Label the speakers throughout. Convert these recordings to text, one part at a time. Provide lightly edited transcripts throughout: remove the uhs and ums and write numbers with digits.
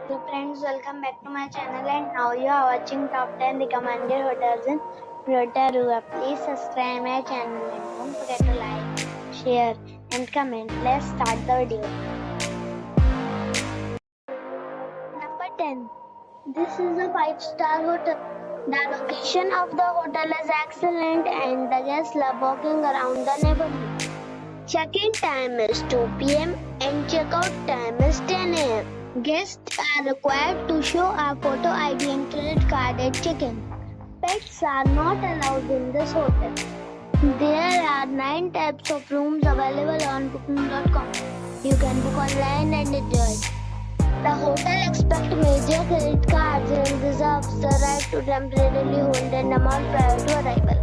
Speaker 1: Hello friends, welcome back to my channel and now you are watching top 10 recommended hotels in Rotorua. Please subscribe my channel and don't forget to like, share and comment. Let's start the video. Number 10. This is a 5-star hotel. The location of the hotel is excellent and the guests love walking around the neighborhood. Check-in time is 2 p.m. and check-out time is 10 a.m. Guests are required to show a photo ID and credit card at check-in. Pets are not allowed in this hotel. There are 9 types of rooms available on booking.com. You can book online and enjoy it. The hotel accepts major credit cards and reserves the right to temporarily hold an amount prior to arrival.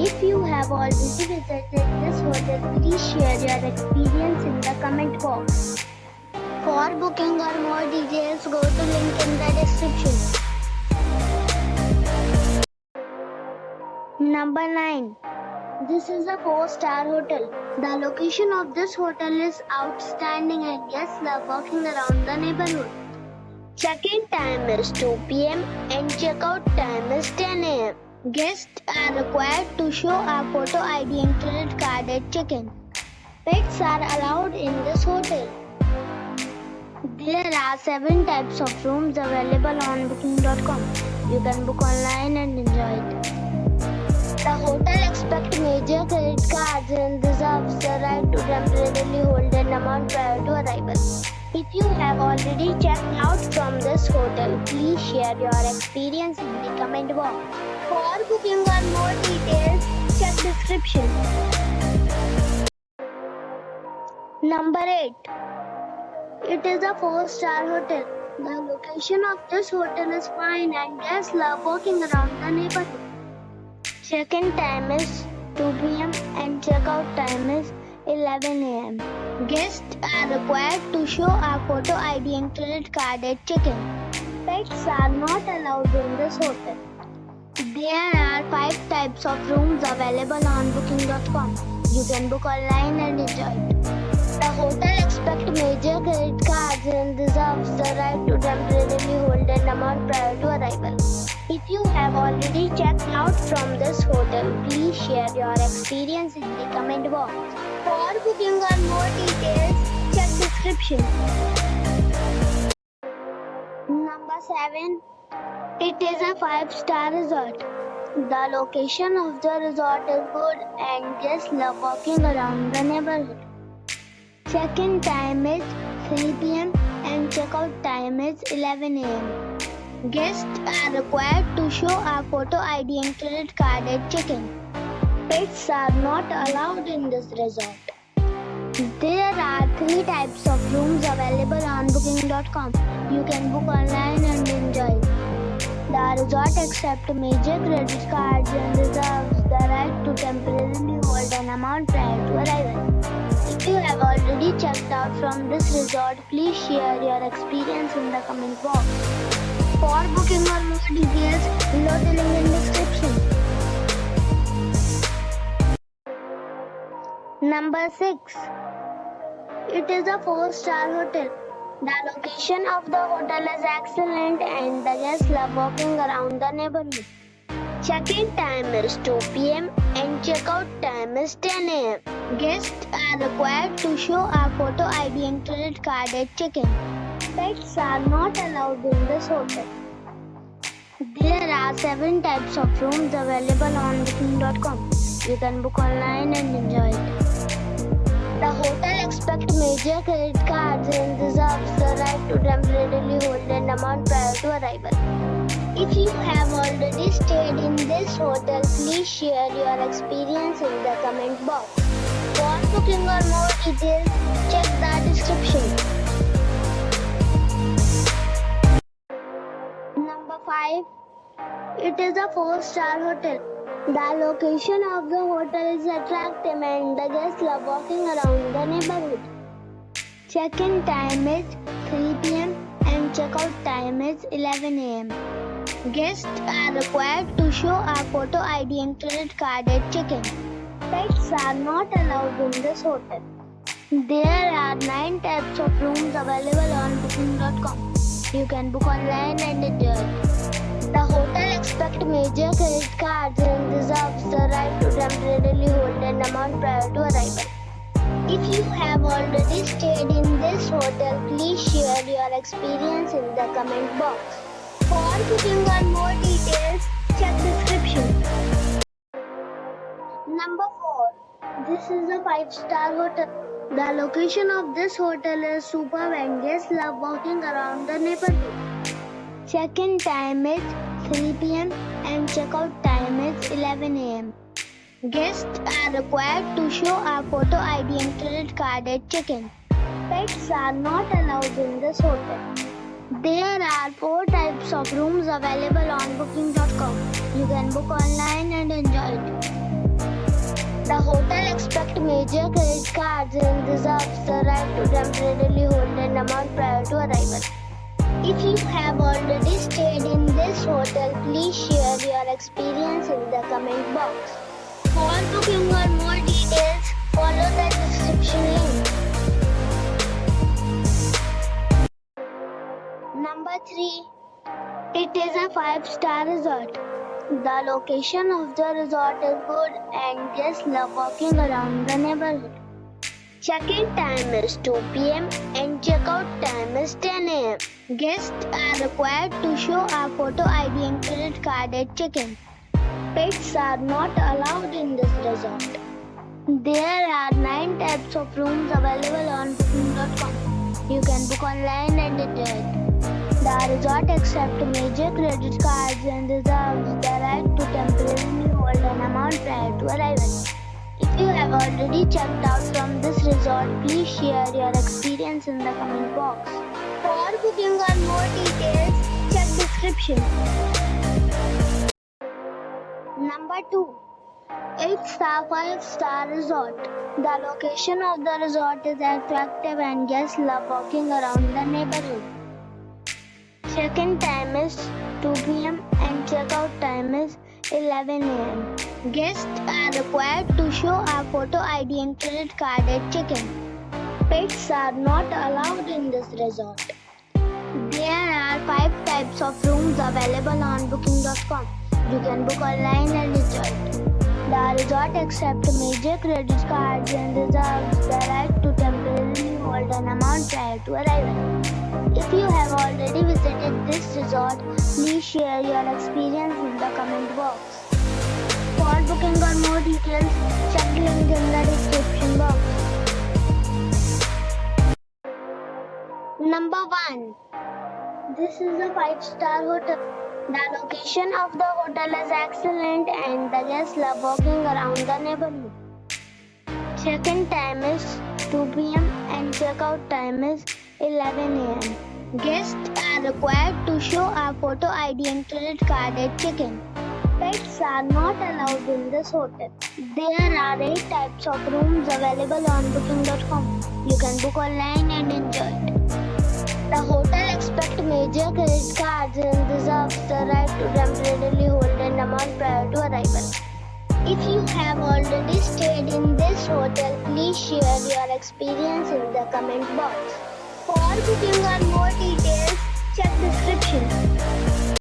Speaker 1: If you have already visited this hotel, please share your experience in the comment box. For booking or more details, go to link in the description. Number 9. This is a 4-star hotel. The location of this hotel is outstanding and guests love walking around the neighborhood. Check-in time is 2 p.m. and check-out time is 10 a.m. Guests are required to show a photo ID and credit card at check-in. Pets are allowed in this hotel. There are 7 types of rooms available on booking.com. You can book online and enjoy it. The hotel accepts major credit cards and reserves the right to temporarily hold an amount prior to arrival. If you have already checked out from this hotel, please share your experience in the comment box. For booking or more details, check description. Number 8. It is a 4-star hotel. The location of this hotel is fine and guests love walking around the neighborhood. Check-in time is 2 p.m. and check-out time is 11 a.m. Guests are required to show a photo ID and credit card at check-in. Pets are not allowed in this hotel. There are 5 types of rooms available on booking.com. You can book online and enjoy it. The hotel accepts major credit cards and reserves the right to temporarily hold an amount prior to arrival. If you have already checked out from this hotel, please share your experience in the comment box. For booking or more details, check description. Number 7. It is a 5-star resort. The location of the resort is good and guests love walking around the neighborhood. Check-in time is 3 p.m. and check-out time is 11 a.m. Guests are required to show a photo ID and credit card at check-in. Pets are not allowed in this resort. There are 3 types of rooms available on booking.com. You can book online and enjoy it. The resort accepts major credit cards and reserves the right to temporarily hold an amount prior to arrival. If you have already checked out from this resort, please share your experience in the comment box. For booking or more details, below the link in description. Number 6. It is a 4-star hotel. The location of the hotel is excellent and the guests love walking around the neighborhood. Check-in time is 2 p.m. and check-out time is 10 a.m. Guests are required to show a photo ID and credit card at check-in. Pets are not allowed in this hotel. There are 7 types of rooms available on booking.com. You can book online and enjoy it. The hotel accepts major credit cards and reserves the right to temporarily hold an amount prior to arrival. If you have already stayed in this hotel, please share your experience in the comment box. For booking or more details, check the description. Number 5. It is a 4-star hotel. The location of the hotel is attractive and the guests love walking around the neighborhood. Check-in time is 3 p.m. and check-out time is 11 a.m. Guests are required to show a photo ID and credit card at check-in. Pets are not allowed in this hotel. There are 9 types of rooms available on booking.com. You can book online and enjoy it. The hotel expects major credit cards and reserves the right to temporarily hold an amount prior to arrival. If you have already stayed in this hotel, please share your experience in the comment box. For booking or more details, check description. Number 4. This is a 5-star hotel. The location of this hotel is superb and guests love walking around the neighborhood. Check-in time is 3 p.m. and check-out time is 11 a.m. Guests are required to show a photo ID and credit card at check-in. Pets are not allowed in this hotel. There are 4 types of rooms available on booking.com. You can book online and enjoy it. The hotel expects major credit cards and reserves the right to temporarily hold an amount prior to arrival. If you have already stayed in this hotel, please share your experience in the comment box. For booking or more details, follow the description link. Number 3. It is a 5-star resort. The location of the resort is good and guests love walking around the neighborhood. Check-in time is 2 p.m. and check-out time is 10 a.m. Guests are required to show a photo ID and credit card at check-in. Pets are not allowed in this resort. There are 9 types of rooms available on booking.com. You can book online and enjoy it. The resort accepts major credit cards and reserves the right to temporarily hold an amount prior to arrival. If you have already checked out from this resort, please share your experience in the comment box. For booking or more details, check description. Number 2. It's a 5-star resort. The location of the resort is attractive and guests love walking around the neighborhood. Check-in time is 2 p.m. and check-out time is 11 a.m. Guests are required to show a photo ID and credit card at check-in. Pets are not allowed in this resort. There are 5 types of rooms available on booking.com. You can book online and enjoy it. The resort accepts major credit cards and reserves the right to temporarily hold an amount prior to arrival. If you have already visited this resort, please share your experience in the comment box. For booking or more details, check the link in the description box. Number 1. This is a 5-star hotel. The location of the hotel is excellent and the guests love walking around the neighborhood. Check-in time is 2 p.m. and check-out time is 11 a.m. Guests are required to show a photo ID and credit card at check-in. Pets are not allowed in this hotel. There are 8 types of rooms available on booking.com. You can book online and enjoy it. The hotel expects major credit cards and reserves the right to temporarily hold an amount prior to arrival. If you have already stayed in this hotel, please share your experience in the comment box. For booking or more details, check description.